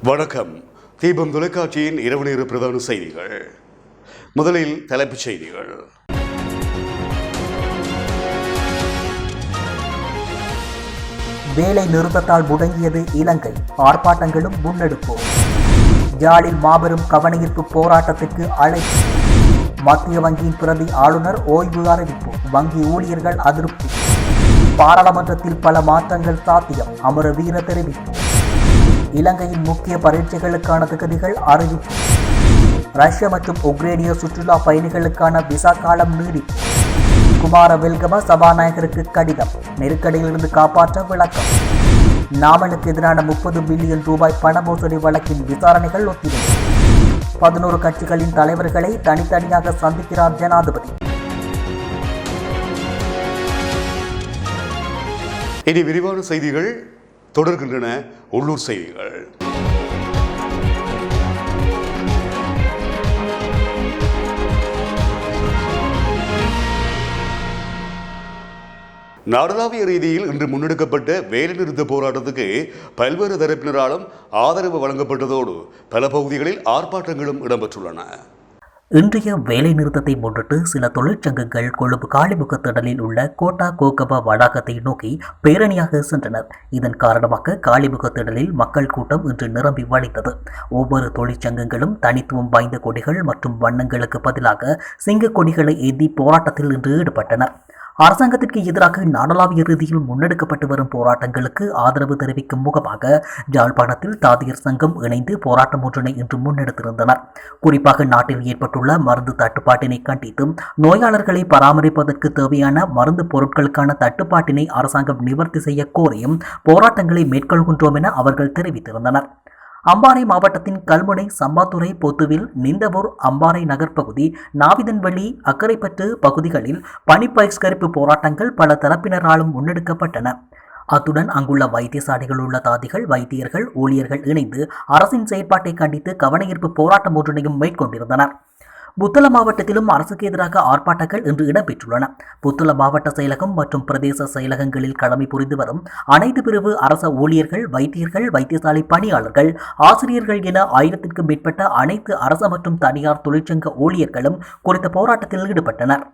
வணக்கம். தீபம் தொலைக்காட்சியின் இரவு நேர பிரதான செய்திகள். முதலில் தலைப்புச் செய்திகள். வேலை நிறுத்தத்தால் முடங்கியது இலங்கை, ஆர்ப்பாட்டங்களும் முன்னெடுப்போம். யாழில் மாபெரும் கவனஈர்ப்பு போராட்டத்திற்கு அழைப்பு. மத்திய வங்கியின் பிரதி ஆளுநர் ஓய்வு அறிவிப்பு, வங்கி ஊழியர்கள் அதிருப்தி. பாராளுமன்றத்தில் பல மாற்றங்கள் சாத்தியம், அமரவீர தெரிவிப்பு. இலங்கையின் முக்கிய பரீட்சைகளுக்கான திகதிகள் அறிவிப்பு. ரஷ்யா மற்றும் உக்ரைனிய சுற்றுலா பயணிகளுக்கான விசா காலம் நீடிப்பு. குமார வெல்கம சபாநாயகருக்கு கடிதம், நெருக்கடியிலிருந்து காப்பாற்ற விளக்கம். நாமலுக்கு எதிரான 30 பில்லியன் ரூபாய் பண மோசடி வழக்கின் விசாரணைகள் ஒத்திவைப்பு. 11 கட்சிகளின் தலைவர்களை தனித்தனியாக சந்திக்கிறார் ஜனாதிபதி. இனி விரிவான செய்திகள் தொடர்கின்றன. உள்ளூர் செய்திகள். நாடளாவிய ரீதியில் இன்று முன்னெடுக்கப்பட்ட வேலைநிறுத்த போராட்டத்துக்கு பல்வேறு தரப்பினராலும் ஆதரவு வழங்கப்பட்டதோடு பல பகுதிகளில் ஆர்ப்பாட்டங்களும் இடம்பெற்றுள்ளன. இன்றைய வேலை நிறுத்தத்தை முன்னிட்டு சில தொழிற்சங்கங்கள் கொழும்பு காளிமுக திடலில் உள்ள கோட்டா கோகபா வளாகத்தை நோக்கி பேரணியாக சென்றனர். இதன் காரணமாக காளிமுக திடலில் மக்கள் கூட்டம் இன்று நிரம்பி வழிந்தது. ஒவ்வொரு தொழிற்சங்கங்களும் தனித்துவம் வாய்ந்த கொடிகள் மற்றும் வண்ணங்களுக்கு பதிலாக சிங்க கொடிகளை ஏந்தி போராட்டத்தில் இன்று ஈடுபட்டனர். அரசாங்கத்திற்கு எதிராக நாடளாவிய ரீதியில் முன்னெடுக்கப்பட்டு வரும் போராட்டங்களுக்கு ஆதரவு தெரிவிக்கும் முகமாக யாழ்ப்பாணத்தில் தாதியர் சங்கம் இணைந்து போராட்டம் ஒன்றினை இன்று முன்னெடுத்திருந்தனர். குறிப்பாக நாட்டில் ஏற்பட்டுள்ள மருந்து தட்டுப்பாட்டினை கண்டித்தும் நோயாளர்களை பராமரிப்பதற்கு தேவையான மருந்து பொருட்களுக்கான தட்டுப்பாட்டினை அரசாங்கம் நிவர்த்தி செய்ய கோரியும் போராட்டங்களை மேற்கொள்கின்றோம் என அவர்கள் தெரிவித்திருந்தனர். அம்பாறை மாவட்டத்தின் கல்முனை, சம்பாத்துறை, பொத்துவில், நிந்தவூர், அம்பாறை நகர்ப்பகுதி, நாவிதன்வெளி, அக்கரைப்பற்று பகுதிகளில் பணி பகிஷ்கரிப்பு போராட்டங்கள் பல தரப்பினராலும் முன்னெடுக்கப்பட்டன. அத்துடன் அங்குள்ள வைத்தியசாலைகள் உள்ள தாதிகள், வைத்தியர்கள், ஊழியர்கள் இணைந்து அரசின் செயற்பாட்டை கண்டித்து கவனஈர்ப்பு போராட்டம் ஒன்றினையும் மேற்கொண்டிருந்தனர். புத்தள மாவட்டத்திலும் அரசுக்கு எதிராக ஆர்ப்பாட்டங்கள் இன்று இடம்பெற்றுள்ளன. புத்தள மாவட்ட செயலகம் மற்றும் பிரதேச செயலகங்களில் கடமை புரிந்து வரும் அனைத்து பிரிவு அரச ஊழியர்கள், வைத்தியர்கள், வைத்தியசாலை பணியாளர்கள், ஆசிரியர்கள் என 1000க்கும் மேற்பட்ட அனைத்து அரச மற்றும் தனியார் தொழிற்சங்க ஊழியர்களும் குறித்த போராட்டத்தில் ஈடுபட்டனர்.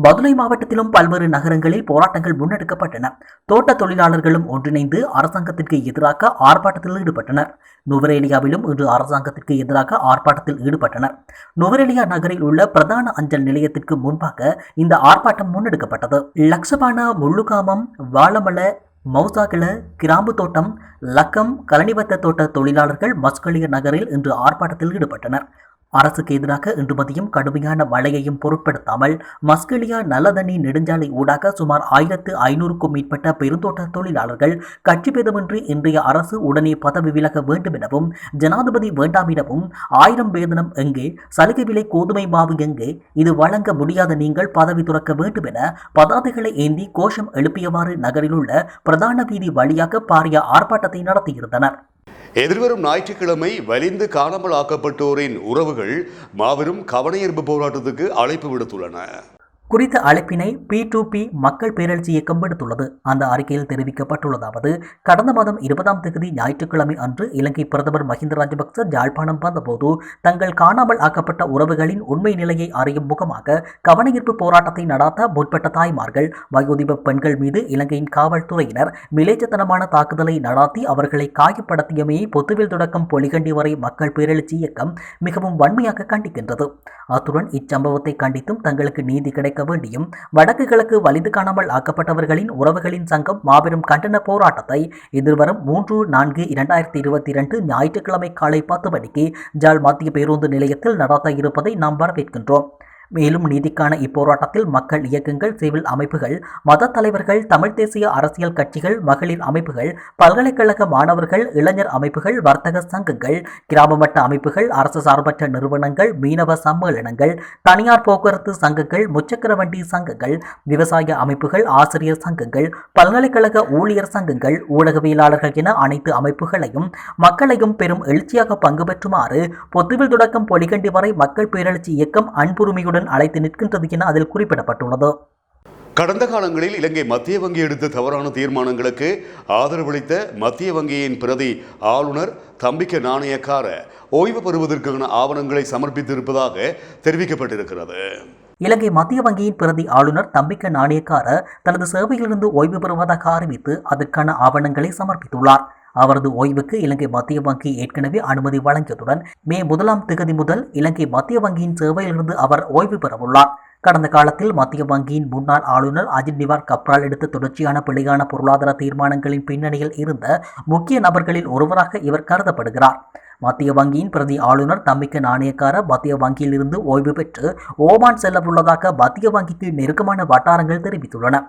பதுளை மாவட்டத்திலும் பல்வேறு நகரங்களில் போராட்டங்கள் முன்னெடுக்கப்பட்டன. தோட்ட தொழிலாளர்களும் ஒன்றிணைந்து அரசாங்கத்திற்கு எதிராக ஆர்ப்பாட்டத்தில் ஈடுபட்டனர். நுவரேலியாவிலும் இன்று அரசாங்கத்திற்கு எதிராக ஆர்ப்பாட்டத்தில் ஈடுபட்டனர். நுவரேலியா நகரில் உள்ள பிரதான அஞ்சல் நிலையத்திற்கு முன்பாக இந்த ஆர்ப்பாட்டம் முன்னெடுக்கப்பட்டது. லக்ஷபானா, முள்ளுகாமம், வாழமல, மௌசாகல, கிராம்பு தோட்டம், லக்கம், கலனிவத்த தோட்ட தொழிலாளர்கள் மஸ்கலிய நகரில் இன்று ஆர்ப்பாட்டத்தில் ஈடுபட்டனர். அரசுக்கு எதிராக இன்று மதியம் கடுமையான மழையையும் பொருட்படுத்தாமல் மஸ்கலியா நல்லதண்ணி நெடுஞ்சாலை ஊடாக சுமார் 1500க்கும் மேற்பட்ட பெருந்தோட்ட தொழிலாளர்கள் கட்சி பேதமின்றி இன்றைய அரசு உடனே பதவி விலக வேண்டும் எனவும், ஜனாதிபதி வேண்டாம் எனவும், 1000 வேதனம் எங்கே, சலுகை விலை கோதுமை மாவு எங்கே, இது வழங்க முடியாத நீங்கள் பதவி துறக்க வேண்டும் என பதாதைகளை ஏந்தி கோஷம் எழுப்பியவாறு நகரில் உள்ள பிரதான வீதி வழியாக பாரிய ஆர்ப்பாட்டத்தை நடத்தியிருந்தனர். எதிர்வரும் ஞாயிற்றுக்கிழமை வலிந்து காணாமல் ஆக்கப்பட்டோரின் உறவுகள் மாபெரும் கவனஈர்ப்பு போராட்டத்துக்கு அழைப்பு விடுத்துள்ளன. குறித்த அழைப்பினை P2P மக்கள் பேரழிச்சி இயக்கம் விடுத்துள்ளது. அந்த அறிக்கையில் தெரிவிக்கப்பட்டுள்ளதாவது: கடந்த மாதம் 20ஆம் தேதி ஞாயிற்றுக்கிழமை அன்று இலங்கை பிரதமர் மஹிந்த ராஜபக்ச யாழ்ப்பாணம் வந்தபோது தங்கள் காணாமல் ஆக்கப்பட்ட உறவுகளின் உண்மை நிலையை அறியும் முகமாக கவனஈர்ப்பு போராட்டத்தை நடாத்த முற்பட்ட தாய்மார்கள், வயோதிப பெண்கள் மீது இலங்கையின் காவல்துறையினர் மிலேச்சத்தனமான தாக்குதலை நடாத்தி அவர்களை காயப்படுத்தியமையை பொத்துவில் தொடக்கம் பொலிகண்டி வரை மக்கள் பேரழிச்சி இயக்கம் மிகவும் வன்மையாக கண்டிக்கின்றது. அத்துடன் இச்சம்பவத்தை கண்டித்தும் தங்களுக்கு நீதி கிடைக்க வேண்டியும் வடக்கு கிழக்கு வலிந்து காணாமல் ஆக்கப்பட்டவர்களின் உறவுகளின் சங்கம் மாபெரும் கண்டன போராட்டத்தை எதிர்வரும் 3/4/2022 ஞாயிற்றுக்கிழமை காலை 10 மணிக்கு ஜாழ் மத்திய பேருந்து நிலையத்தில் நடத்த இருப்பதை நாம் வரவேற்கின்றோம். மேலும் நீதிக்கான இப்போராட்டத்தில் மக்கள் இயக்கங்கள், சிவில் அமைப்புகள், மத தலைவர்கள், தமிழ் தேசிய அரசியல் கட்சிகள், மகளிர் அமைப்புகள், பல்கலைக்கழக மாணவர்கள், இளைஞர் அமைப்புகள், வர்த்தக சங்கங்கள், கிராம மட்ட அமைப்புகள், அரசு சார்பற்ற நிறுவனங்கள், மீனவ சம்மேளனங்கள், தனியார் போக்குவரத்து சங்கங்கள், முச்சக்கர வண்டி சங்கங்கள், விவசாய அமைப்புகள், ஆசிரியர் சங்கங்கள், பல்கலைக்கழக ஊழியர் சங்கங்கள், ஊடகவியலாளர்கள் என அனைத்து அமைப்புகளையும் மக்களையும் பெரும் எழுச்சியாக பங்கு பெற்றுமாறு பொத்துவில் தொடக்கம் பொலிகண்டி வரை மக்கள் பேரழிச்சி இயக்கம் அன்புரிமையுடன் அழைத்து நிற்கின்றது என அதில் குறிப்பிடப்பட்டுள்ளது. கடந்த காலங்களில் இலங்கை மத்திய வங்கி எடுத்த தவறான தீர்மானங்களுக்கு ஆதரவளித்த மத்திய வங்கியின் பிரதி ஆளுநர் தம்பிக்க நாணயக்கார ஓய்வு பெறுவதற்கான ஆவணங்களை சமர்ப்பித்திருப்பதாக தெரிவிக்கப்பட்டிருக்கிறது. இலங்கை மத்திய வங்கியின் பிரதி ஆளுநர் தம்பிக்க நாணயக்கார தனது சேவையிலிருந்து ஓய்வு பெறுவதாக அறிவித்து அதற்கான ஆவணங்களை சமர்ப்பித்துள்ளார். அவரது ஓய்வுக்கு இலங்கை மத்திய வங்கி ஏற்கனவே அனுமதி வழங்கியதுடன் மே 1 முதல் இலங்கை மத்திய வங்கியின் சேவையிலிருந்து அவர் ஓய்வு பெறவுள்ளார். கடந்த காலத்தில் மத்திய வங்கியின் முன்னாள் ஆளுநர் அஜித் நிவார் கப்ரால் எடுத்த தொடர்ச்சியான பிழையான பொருளாதார தீர்மானங்களின் பின்னணியில் இருந்த முக்கிய நபர்களில் ஒருவராக இவர் கருதப்படுகிறார். மத்திய வங்கியின் பிரதி ஆளுநர் தம்பிக்க நாணயக்கார மத்திய வங்கியில் இருந்து ஓய்வு பெற்று ஓமான் செல்லவுள்ளதாக மத்திய வங்கிக்கு நெருக்கமான வட்டாரங்கள் தெரிவித்துள்ளன.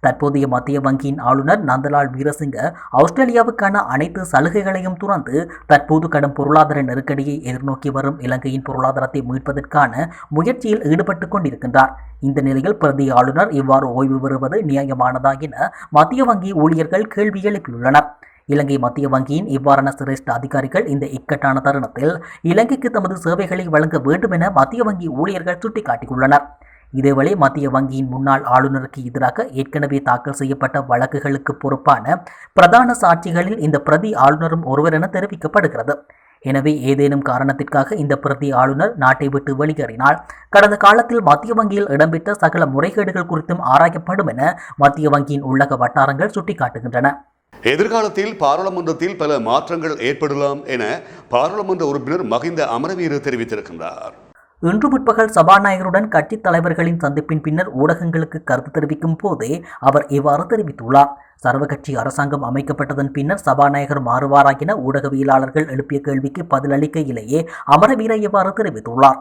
தற்போதைய மத்திய வங்கியின் ஆளுநர் நந்தலால் வீரசிங்க ஆஸ்திரேலியாவுக்கான அனைத்து சலுகைகளையும் துறந்து தற்போது கடும் பொருளாதார நெருக்கடியை எதிர்நோக்கி வரும் இலங்கையின் பொருளாதாரத்தை மீட்பதற்கான முயற்சியில் ஈடுபட்டுக் கொண்டிருக்கின்றார். இந்த நிலையில் பிரதி ஆளுநர் இவ்வாறு ஓய்வு பெறுவது நியாயமானதா என மத்திய வங்கி ஊழியர்கள் கேள்வி எழுப்பியுள்ளனர். இலங்கை மத்திய வங்கியின் இவ்வாறான சிரேஷ்ட அதிகாரிகள் இந்த இக்கட்டான தருணத்தில் இலங்கைக்கு தமது சேவைகளை வழங்க வேண்டும் என மத்திய வங்கி ஊழியர்கள் சுட்டிக்காட்டியுள்ளனர். இதேவேளை மத்திய வங்கியின் முன்னாள் ஆளுநருக்கு எதிராக ஏற்கனவே தாக்கல் செய்யப்பட்ட வழக்குகளுக்கு பொறுப்பான பிரதான சாட்சிகளில் இந்த பிரதி ஆளுநரும் ஒருவர் என தெரிவிக்கப்படுகிறது. எனவே ஏதேனும் காரணத்திற்காக இந்த பிரதி ஆளுநர் நாட்டை விட்டு வெளியேறினால் கடந்த காலத்தில் மத்திய வங்கியில் இடம்பெற்ற சகல முறைகேடுகள் குறித்தும் ஆராயப்படும் என மத்திய வங்கியின் உள்ளக வட்டாரங்கள் சுட்டிக்காட்டுகின்றன. எதிர்காலத்தில் பாராளுமன்றத்தில் பல மாற்றங்கள் ஏற்படலாம் என பாராளுமன்ற உறுப்பினர் மஹிந்த அமரவீர தெரிவித்திருக்கின்றார். இன்று முற்பகல் சபாநாயகருடன் கட்சித் தலைவர்களின் சந்திப்பின் பின்னர் ஊடகங்களுக்கு கருத்து தெரிவிக்கும் போதே அவர் இவ்வாறு தெரிவித்துள்ளார். சர்வகட்சி அரசாங்கம் அமைக்கப்பட்டதன் பின்னர் சபாநாயகர் மாறுவாரா என ஊடகவியலாளர்கள் எழுப்பிய கேள்விக்கு பதிலளிக்கையிலேயே அமரவீர இவ்வாறு தெரிவித்துள்ளார்.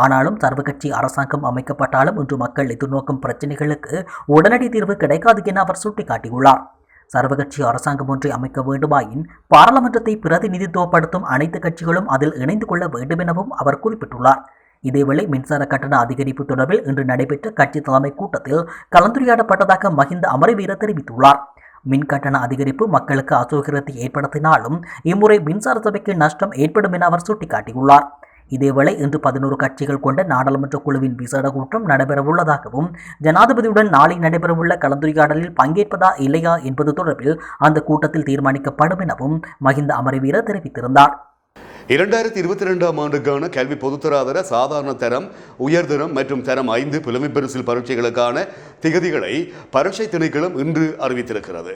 ஆனாலும் சர்வகட்சி அரசாங்கம் அமைக்கப்பட்டாலும் இன்று மக்கள் எதிர்நோக்கும் பிரச்சினைகளுக்கு உடனடி தீர்வு கிடைக்காது என அவர் சுட்டிக்காட்டியுள்ளார். சர்வகட்சி அரசாங்கம் ஒன்றை அமைக்க வேண்டுமாயின் பாராளுமன்றத்தை பிரதிநிதித்துவப்படுத்தும் அனைத்து கட்சிகளும் அதில் இணைந்து கொள்ள வேண்டும் எனவும் அவர் குறிப்பிட்டுள்ளார். இதேவேளை மின்சார கட்டண அதிகரிப்பு தொடர்பில் இன்று நடைபெற்ற கட்சி தலைமை கூட்டத்தில் கலந்துரையாடப்பட்டதாக மஹிந்த அமரவீர தெரிவித்துள்ளார். மின் கட்டண அதிகரிப்பு மக்களுக்கு அசௌகரியத்தை ஏற்படுத்தினாலும் இம்முறை மின்சார சபைக்கு நஷ்டம் ஏற்படும் என அவர் சுட்டிக்காட்டியுள்ளார். இதேவேளை இன்று 11 கட்சிகள் கொண்ட நாடாளுமன்ற குழுவின் விசேட கூட்டம் நடைபெறவுள்ளதாகவும் ஜனாதிபதியுடன் நாளை நடைபெறவுள்ள கலந்துரையாடலில் பங்கேற்பதா இல்லையா என்பது தொடர்பில் அந்த கூட்டத்தில் தீர்மானிக்கப்படும் எனவும் மஹிந்த அமரவீர தெரிவித்திருந்தார். 2022ஆம் ஆண்டுக்கான கல்வி பொதுத்தராதர சாதாரண தரம், உயர்தரம் மற்றும் தரம் 5 புலமை பரிசில் பரீட்சைகளுக்கான திகதிகளை பரீட்சை திணைக்களம் இன்று அறிவித்திருக்கிறது.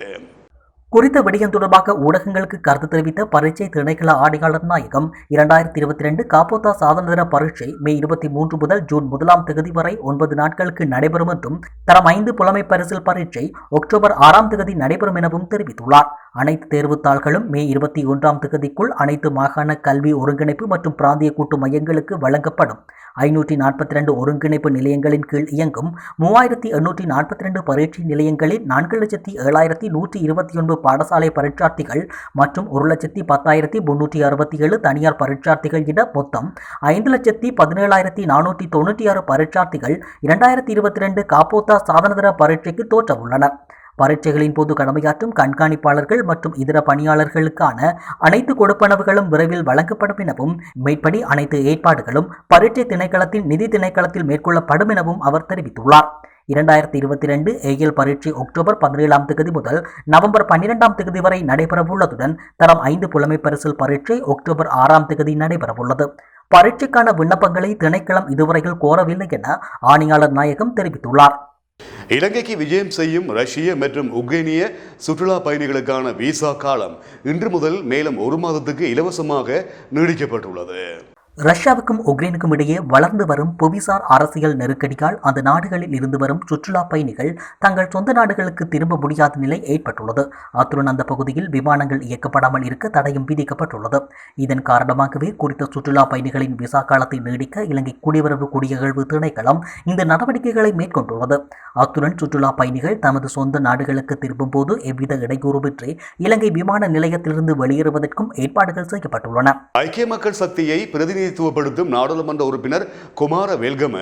குறித்த விடயம் தொடர்பாக ஊடகங்களுக்கு கருத்து தெரிவித்த பரீட்சை திணைக்கள ஆணையாளர் நாயகம் 2022 காப்போத்தா சாதனதர பரீட்சை மே 23 முதல் ஜூன் 1 வரை 9 நாட்களுக்கு நடைபெறும் என்றும் தரம் 5 புலமை பரிசில் பரீட்சை அக்டோபர் 6 நடைபெறும் எனவும் தெரிவித்துள்ளார். அனைத்து தேர்வுத்தாள்களும் மே 21 அனைத்து மாகாண கல்வி ஒருங்கிணைப்பு மற்றும் பிராந்திய கூட்டு மையங்களுக்கு வழங்கப்படும். 542 ஒருங்கிணைப்பு நிலையங்களின் கீழ் இயங்கும் 3842 பரீட்சை நிலையங்களில் 4,07,129 பாடசாலை பரீட்சார்த்திகள் மற்றும் 1,10,367 தனியார் பரீட்சார்த்திகள் என மொத்தம் 5,17,496 பரீட்சார்த்திகள் 2022 காப்போத்தா சாதனதர பரீட்சைக்கு தோற்றவுள்ளனர். பரீட்சைகளின் போது கடமையாற்றும் கண்காணிப்பாளர்கள் மற்றும் இதர பணியாளர்களுக்கான அனைத்து கொடுப்பனவுகளும் விரைவில் வழங்கப்படும் எனவும் மேற்படி அனைத்து ஏற்பாடுகளும் பரீட்சை திணைக்களத்தின் நிதி திணைக்களத்தில் மேற்கொள்ளப்படும் எனவும் அவர் தெரிவித்துள்ளார். 2022 ஏஎல் பரீட்சை அக்டோபர் 17 முதல் நவம்பர் 12 வரை நடைபெறவுள்ளதுடன் தரம் 5 புலமை பரிசில் பரீட்சை அக்டோபர் 6 நடைபெறவுள்ளது. பரீட்சைக்கான விண்ணப்பங்களை திணைக்களம் இதுவரையில் கோரவில்லை என ஆணையாளர் நாயகம் தெரிவித்துள்ளார். இலங்கைக்கு விஜயம் செய்யும் ரஷ்ய மற்றும் உக்ரைனிய சுற்றுலா பயணிகளுக்கான விசா காலம் இன்று முதல் மேலும் 1 மாதத்துக்கு இலவசமாக நீடிக்கப்பட்டுள்ளது. ரஷ்யாவுக்கும் உக்ரைனுக்கும் இடையே வளர்ந்து வரும் புவிசார் அரசியல் நெருக்கடியால் அந்த நாடுகளில் இருந்து வரும் சுற்றுலா பயணிகள் தங்கள் சொந்த நாடுகளுக்கு திரும்ப முடியாத நிலை ஏற்பட்டுள்ளது. அத்துடன் அந்த பகுதியில் விமானங்கள் இயக்கப்படாமல் இருக்க தடையும் விதிக்கப்பட்டுள்ளது. இதன் காரணமாகவே குறித்த சுற்றுலா பயணிகளின் விசா காலத்தை நீடிக்க இலங்கை குடிவரவு குடியகழ்வு திணைக்களம் இந்த நடவடிக்கைகளை மேற்கொண்டுள்ளது. அத்துடன் சுற்றுலா பயணிகள் தமது சொந்த நாடுகளுக்கு திரும்பும் போது எவ்வித இடையூறுமின்றி இலங்கை விமான நிலையத்திலிருந்து வெளியேறுவதற்கும் ஏற்பாடுகள் செய்யப்பட்டுள்ளன. ஐக்கிய மக்கள் சக்தியை பிரதிநிதித்துவப்படுத்தும் நாடாளுமன்ற உறுப்பினர் குமார வேல்கம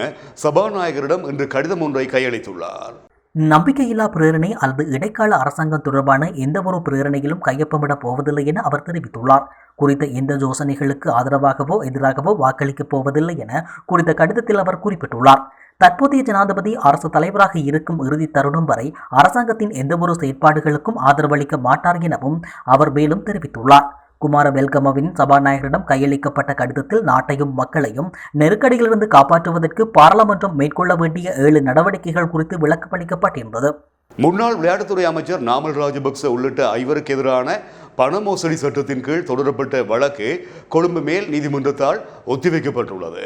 சபாநாயகரிடம் இன்று கடிதம் ஒன்றை கையளித்துள்ளார். நம்பிக்கையில்லா பிரேரணை அல்லது இடைக்கால அரசாங்கம் தொடர்பான எந்தவொரு பிரேரணையிலும் கையொப்பமிடப் போவதில்லை என அவர் தெரிவித்துள்ளார். குறித்த எந்த யோசனைகளுக்கு ஆதரவாகவோ எதிராகவோ வாக்களிக்கப் போவதில்லை என குறித்த கடிதத்தில் அவர் குறிப்பிட்டுள்ளார். தற்போதைய ஜனாதிபதி அரசு தலைவராக இருக்கும் இறுதி தருணம் வரை அரசாங்கத்தின் எந்தவொரு செயற்பாடுகளுக்கும் ஆதரவளிக்க மாட்டார் எனவும் அவர் மேலும் தெரிவித்துள்ளார். குமார வெல்கமவின் சபாநாயகரிடம் கையளிக்கப்பட்ட கடிதத்தில் நாட்டையும் மக்களையும் நெருக்கடியிலிருந்து காப்பாற்றுவதற்கு பாராளுமன்றம் மேற்கொள்ள வேண்டிய 7 நடவடிக்கைகள் குறித்து விளக்கமளிக்கப்பட்டிருந்தது. முன்னாள் விளையாட்டுத்துறை அமைச்சர் நாமல் ராஜபக்ச உள்ளிட்ட 5 எதிரான பண மோசடி சட்டத்தின் கீழ் தொடரப்பட்ட வழக்கு கொழும்பு மேல் நீதிமன்றத்தால் ஒத்திவைக்கப்பட்டுள்ளது.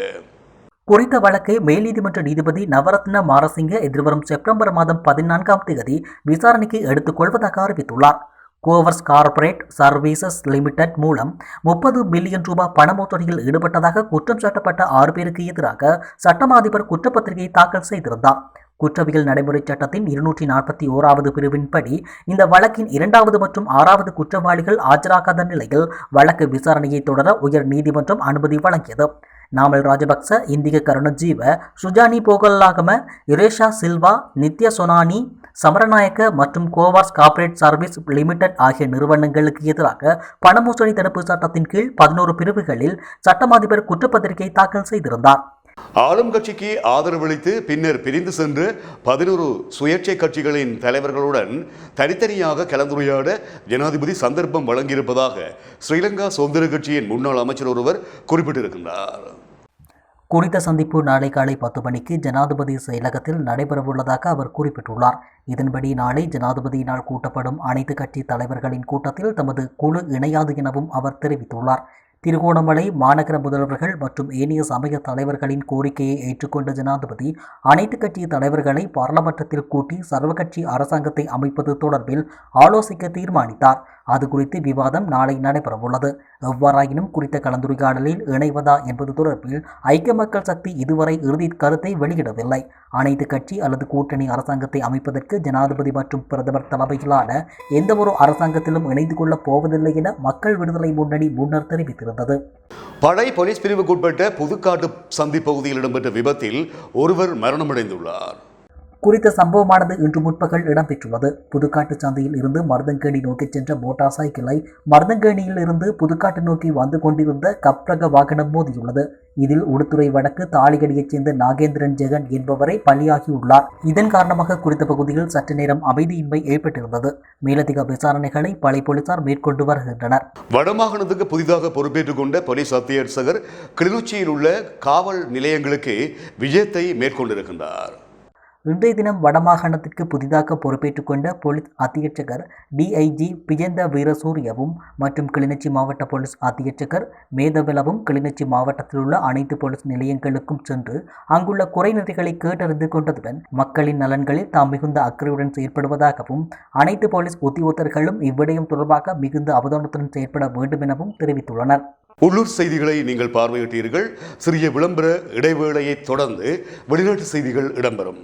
குறித்த வழக்கை மேல் நீதிமன்ற நீதிபதி நவரத்ன மாரசிங்க எதிர்வரும் செப்டம்பர் மாதம் 14ஆம் தேதி விசாரணைக்கு எடுத்துக் கொள்வதாக அறிவித்துள்ளார். கோவர்ஸ் கார்ப்பரேட் சர்வீசஸ் லிமிடெட் மூலம் 30 பில்லியன் ரூபாய் பண மோசடியில் ஈடுபட்டதாக குற்றம் சாட்டப்பட்ட 6 பேருக்கு எதிராக சட்டமா அதிபர் குற்றப்பத்திரிகை தாக்கல் செய்திருந்தார். குற்றவியல் நடைமுறை சட்டத்தின் 241வது பிரிவின்படி இந்த வழக்கின் 2வது மற்றும் 6வது குற்றவாளிகள் ஆஜராகாத நிலையில் வழக்கு விசாரணையை தொடர உயர் நீதிமன்றம் அனுமதி வழங்கியது. நாமல் ராஜபக்ச, இந்திக கருணஜீவ, சுஜானி போகல்லாகம, இரேஷா சில்வா, நித்ய சொனானி, சமரநாயக்க மற்றும் கோவார்ஸ் கார்ப்பரேட் சர்வீஸ் லிமிடெட் ஆகிய நிறுவனங்களுக்கு எதிராக பண மோசடி தடுப்பு சட்டத்தின் கீழ் 11 பிரிவுகளில் சட்டமா அதிபர் குற்றப்பத்திரிகை தாக்கல் செய்திருந்தார். ஆளும் கட்சிக்கு ஆதரவளித்து பின்னர் பிரிந்து சென்று 11 சுயேட்சை கட்சிகளின் தலைவர்களுடன் தனித்தனியாக கலந்துரையாட ஜனாதிபதி சந்தர்ப்பம் வழங்கியிருப்பதாக ஸ்ரீலங்கா சுதந்திர கட்சியின் முன்னாள் அமைச்சர் ஒருவர் குறிப்பிட்டிருக்கின்றார். குறித்த சந்திப்பு நாளை காலை 10 மணிக்கு ஜனாதிபதி செயலகத்தில் நடைபெறவுள்ளதாக அவர் குறிப்பிட்டுள்ளார். இதன்படி நாளை ஜனாதிபதியினால் கூட்டப்படும் அனைத்து கட்சி தலைவர்களின் கூட்டத்தில் தமது குழு இணையாது எனவும் அவர் தெரிவித்துள்ளார். திருகோணமலை மாநகர முதல்வர்கள் மற்றும் ஏனைய சமய தலைவர்களின் கோரிக்கையை ஏற்றுக்கொண்ட ஜனாதிபதி அனைத்து கட்சி தலைவர்களை பாராளுமன்றத்தில் கூட்டி சர்வகட்சி அரசாங்கத்தை அமைப்பது தொடர்பில் ஆலோசிக்க தீர்மானித்தார். அது குறித்து விவாதம் நாளை நடைபெறவுள்ளது. எவ்வாறாயினும் குறித்த கலந்துரையாடலில் இணைவதா என்பது தொடர்பில் ஐக்கிய மக்கள் சக்தி இதுவரை இறுதி கருத்தை வெளியிடவில்லை. அனைத்து கட்சி அல்லது கூட்டணி அரசாங்கத்தை அமைப்பதற்கு ஜனாதிபதி மற்றும் பிரதமர் தலைமையிலான எந்தவொரு அரசாங்கத்திலும் இணைந்து கொள்ளப் போவதில்லை என மக்கள் விடுதலை முன்னணி முன்னர் தெரிவித்திருந்தது. படை போலீஸ் பிரிவுக்குட்பட்ட புதுக்காட்டு சந்தி பகுதியில் இடம்பெற்ற விபத்தில் ஒருவர் மரணமடைந்துள்ளார். குறித்த சம்பவமானது இன்று முற்பகல் இடம்பெற்றுள்ளது. புதுக்காட்டு சந்தையில் இருந்து மருதங்கேணி நோக்கி சென்ற மோட்டார் சைக்கிளை மருதங்கேணியில் இருந்து புதுக்காட்டு நோக்கி வந்து கொண்டிருந்த கப்ரக வாகனம் மோதியுள்ளது. இதில் உடுத்துறை வடக்கு தாளிகடியைச் சேர்ந்த நாகேந்திரன் ஜெகன் என்பவரை பலியாகியுள்ளார். இதன் காரணமாக குறித்த பகுதியில் சற்று நேரம் அமைதியின்மை ஏற்பட்டிருந்தது. மேலதிக விசாரணைகளை படை போலீசார் மேற்கொண்டு வருகின்றனர். வடமாகாணத்துக்கு புதிதாக பொறுப்பேற்றுக் கொண்ட போலீஸ் அத்தியட்சகர் கிளிநொச்சியில் உள்ள காவல் நிலையங்களுக்கு விஜயத்தை மேற்கொண்டிருக்கின்றார். இன்றைய தினம் வடமாகாணத்திற்கு புதிதாக பொறுப்பேற்றுக் கொண்ட போலீஸ் அத்தியட்சகர் டிஐஜி பிஜேந்த வீரசூரியவும் மற்றும் கிளிநொச்சி மாவட்ட போலீஸ் அத்தியட்சகர் மேதவலவும் கிளிநொச்சி மாவட்டத்தில் உள்ள அனைத்து போலீஸ் நிலையங்களுக்கும் சென்று அங்குள்ள குறைநிறைகளை கேட்டறிந்து கொண்டதுடன் மக்களின் நலன்களில் தாம் மிகுந்த அக்கறையுடன் செயற்படுவதாகவும் அனைத்து போலீஸ் உத்தியோகத்தர்களும் இவ்விடயம் தொடர்பாக மிகுந்த அவதானத்துடன் செயற்பட வேண்டும் எனவும் தெரிவித்துள்ளனர். உள்ளூர் செய்திகளை நீங்கள் பார்வையிட்டீர்கள். சிறிய விளம்பர இடைவேளையை தொடர்ந்து வெளிநாட்டு செய்திகள் இடம்பெறும்.